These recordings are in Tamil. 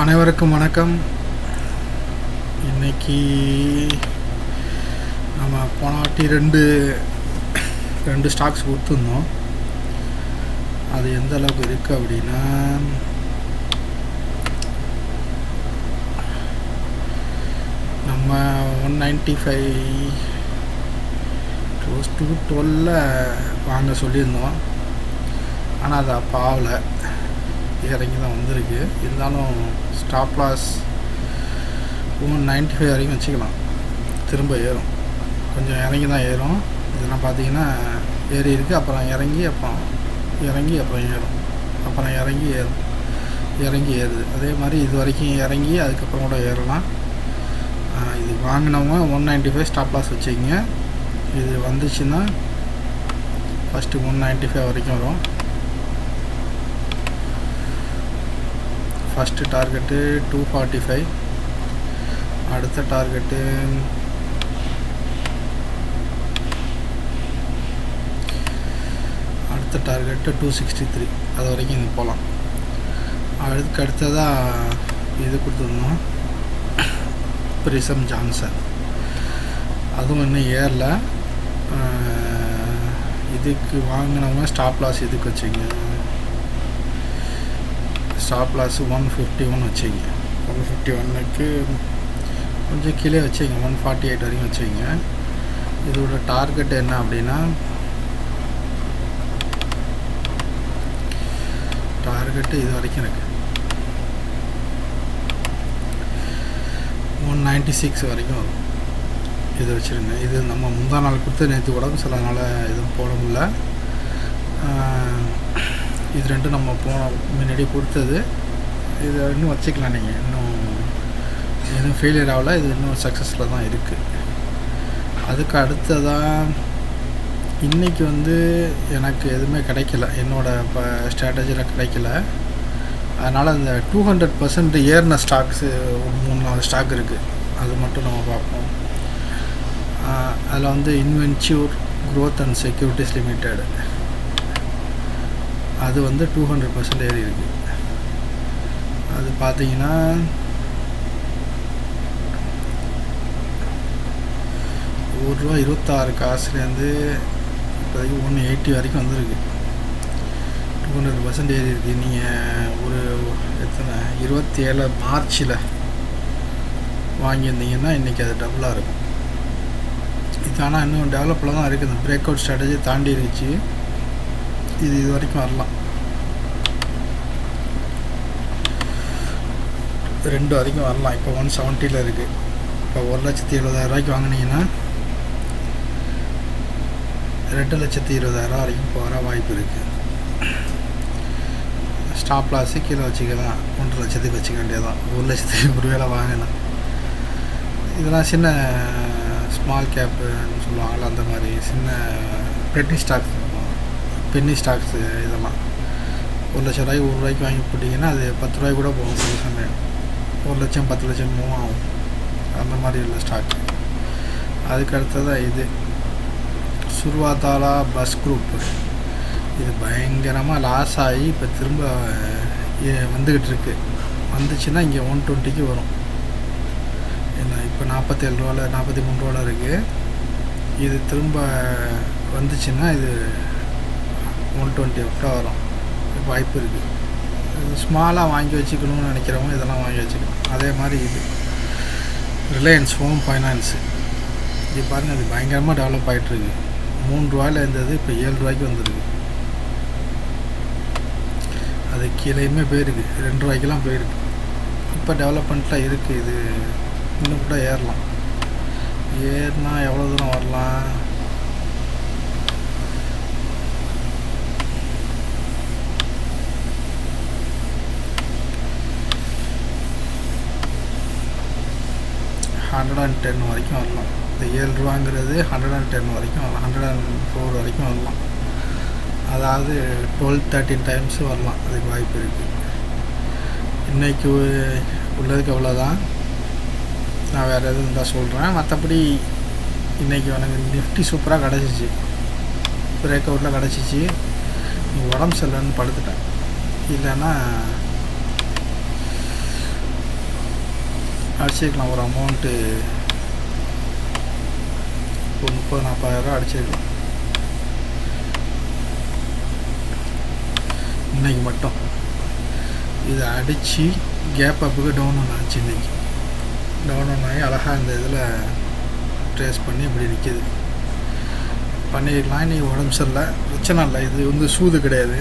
அனைவருக்கும் வணக்கம். இன்றைக்கி நம்ம போனாட்டி ரெண்டு ஸ்டாக்ஸ் கொடுத்துருந்தோம். அது எந்த அளவுக்கு இருக்குது அப்படின்னா, நம்ம 195 க்ளோஸ் டு 12 வாங்க சொல்லியிருந்தோம். ஆனால் அது அப்போ ஆகலை, இறங்கி தான் வந்திருக்கு. இருந்தாலும் ஸ்டாப் லாஸ் 195 வரைக்கும் வச்சுக்கலாம். திரும்ப ஏறும், கொஞ்சம் இறங்கி தான் ஏறும். இதெல்லாம் பார்த்தீங்கன்னா ஏறி இருக்குது, அப்புறம் இறங்கி அப்புறம் ஏறும், அப்புறம் இறங்கி ஏறுது. அதே மாதிரி இது வரைக்கும் இறங்கி அதுக்கப்புறம் கூட ஏறலாம். இது வாங்கினவங்க 195 ஸ்டாப் லாஸ் வச்சுக்கிங்க. இது வந்துச்சுன்னா ஃபஸ்ட்டு 195 வரைக்கும் வரும். ஃபஸ்ட்டு டார்கெட்டு 245, அடுத்த டார்கெட்டு 263. அது வரைக்கும் இது போகலாம். அதுக்கு அடுத்ததாக இது கொடுத்துருந்தோம், பிரிசம் ஜான்சன். அதுவும் இன்னும் ஏறல. இதுக்கு வாங்கினவங்க ஸ்டாப் லாஸ் இதுக்கு வச்சுங்க. ஸ்டாப் லாஸ் 151 வச்சுங்க. 151க்கு கொஞ்சம் கீழே வச்சுங்க, 148 வரைக்கும் வச்சுங்க. இதோட டார்கெட் என்ன அப்படின்னா, டார்கெட்டு இது வரைக்கும் இருக்குது, 196 வரைக்கும் வரும். இது வச்சுருங்க. இது நம்ம முந்தா நாள் கொடுத்து நேற்று உடம்பு சிலனால எதுவும் போட முடியல. இது ரெண்டும் நம்ம முன்னாடி கொடுத்தது. இது இன்னும் வச்சுக்கலாம். நீங்கள் இன்னும் எதுவும் ஃபெயிலியர் ஆகலை, இது இன்னும் சக்ஸஸில் தான் இருக்குது. அதுக்கு அடுத்ததான் இன்றைக்கி எனக்கு எதுவுமே கிடைக்கல, என்னோடய ஸ்ட்ராட்டஜியில் கிடைக்கல. அதனால் அந்த 200% ஏறின ஸ்டாக்ஸு 3-4 ஸ்டாக் இருக்குது, அது மட்டும் நம்ம பார்ப்போம். அதில் இன்வென்ச்சூர் க்ரோத் அண்ட் செக்யூரிட்டிஸ் லிமிடெட், அது 200% ஏறி இருக்குது. அது பார்த்தீங்கன்னா ₹1.26 இப்போதைக்கு 180 வரைக்கும் வந்திருக்கு. 200% ஏறி இருக்குது. நீங்கள் ஒரு 27 மார்ச்சில் வாங்கியிருந்தீங்கன்னா இன்றைக்கி அது டபுளாக இருக்கும். இது ஆனால் இன்னும் டெவலப்பில் தான் இருக்குது. இந்த பிரேக் அவுட் ஸ்ட்ராட்டஜி தாண்டி இருந்துச்சு. இது வரைக்கும் வரலாம், 2 வரைக்கும் வரலாம். இப்போ 170 இருக்குது. இப்போ 1,70,000 வாங்கினீங்கன்னா 2,20,000 வரைக்கும் போகிற வாய்ப்பு இருக்குது. ஸ்டாப் லாஸு கீழே வச்சுக்கலாம், 1,00,000 வச்சுக்க வேண்டியதான். 1,00,000 ஒரு வேளை வாங்கலாம். இதெல்லாம் சின்ன ஸ்மால் கேப்புன்னு சொல்லுவாங்கள்ல, அந்த மாதிரி சின்ன பென்னி ஸ்டாக்ஸு. இதெல்லாம் ₹1,00,000 ₹1 வாங்கி போட்டிங்கன்னா அது ₹10 கூட போகும். சில சமயம் 1,00,000 10,00,000 மூவ் ஆகும். அந்த மாதிரி உள்ள ஸ்டாக். அதுக்கு அடுத்ததாக இது சுர்வாதாலா பஸ் குரூப். இது பயங்கரமாக லாஸ் ஆகி இப்போ திரும்ப வந்துக்கிட்டு இருக்கு. வந்துச்சுன்னா இங்கே 120க்கு வரும். என்ன இப்போ ₹47 ₹43 இருக்குது. இது திரும்ப வந்துச்சுன்னா இது 120 விட்டா வரும், வாய்ப்பு இருக்குது. ஸ்மாலாக வாங்கி வச்சுக்கணும்னு நினைக்கிறவங்க இதெல்லாம் வாங்கி வச்சுக்கணும். அதே மாதிரி இது ரிலையன்ஸ் ஹோம் ஃபைனான்ஸு, இது பாருங்கள், அது பயங்கரமாக டெவலப் ஆகிட்டுருக்கு. ₹3 இருந்தது, இப்போ ₹7 வந்துருக்கு. அது கீழேயுமே போயிருக்கு, ₹2 போயிருக்கு. இப்போ டெவலப்மெண்ட்லாம் இருக்குது. இது இன்னும் கூட ஏறலாம். ஏறினா எவ்வளோ தூரம் வரலாம்? $110 வரைக்கும் வரலாம். இந்த ₹7 110 வரைக்கும் வரலாம், 104 வரைக்கும் வரலாம். அதாவது 12-13 டைம்ஸு வரலாம். அதுக்கு வாய்ப்பு இருக்குது. இன்றைக்கி உள்ளதுக்கு அவ்வளோதான். நான் வேறு எதுவும் இருந்தால் சொல்கிறேன். மற்றபடி இன்றைக்கி எனக்கு நிஃப்டி சூப்பராக கிடச்சிச்சு, பிரேக் அவுட்டில் கிடச்சிச்சு. உடம்பு சரியில்லைன்னு படுத்துட்டேன். இல்லைன்னா அடிச்சிக்கலாம். ஒரு அமௌண்ட்டு ஒரு 30,000-40,000 அடிச்சிக்கலாம் இன்றைக்கி மட்டும். இதை அடித்து கேப் அப்புக்கு டவுன் ஆச்சு. இன்றைக்கி டவுன் ஆகி அழகாக இந்த இதில் ட்ரேஸ் பண்ணி இப்படி நிற்கிது. பண்ணிக்கலாம். இன்றைக்கி உடம்பு சரியில்லை, பிரச்சனை இல்லை. இது வந்து சூது கிடையாது,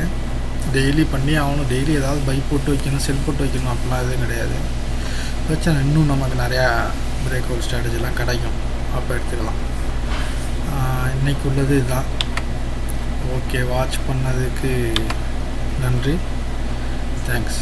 டெய்லி பண்ணி ஆகணும். டெய்லி ஏதாவது பை போட்டு வைக்கணும், செல் போட்டு வைக்கணும் அப்படிலாம் எதுவும் கிடையாது. பிரச்சனை இன்னும் நமக்கு நிறையா பிரேக் அவுட் ஸ்ட்ராட்டஜிலாம் கிடைக்கும், அப்போ எடுத்துக்கலாம். இன்றைக்கி உள்ளது இதுதான். ஓகே, வாட்ச் பண்ணதுக்கு நன்றி, தேங்க்ஸ்.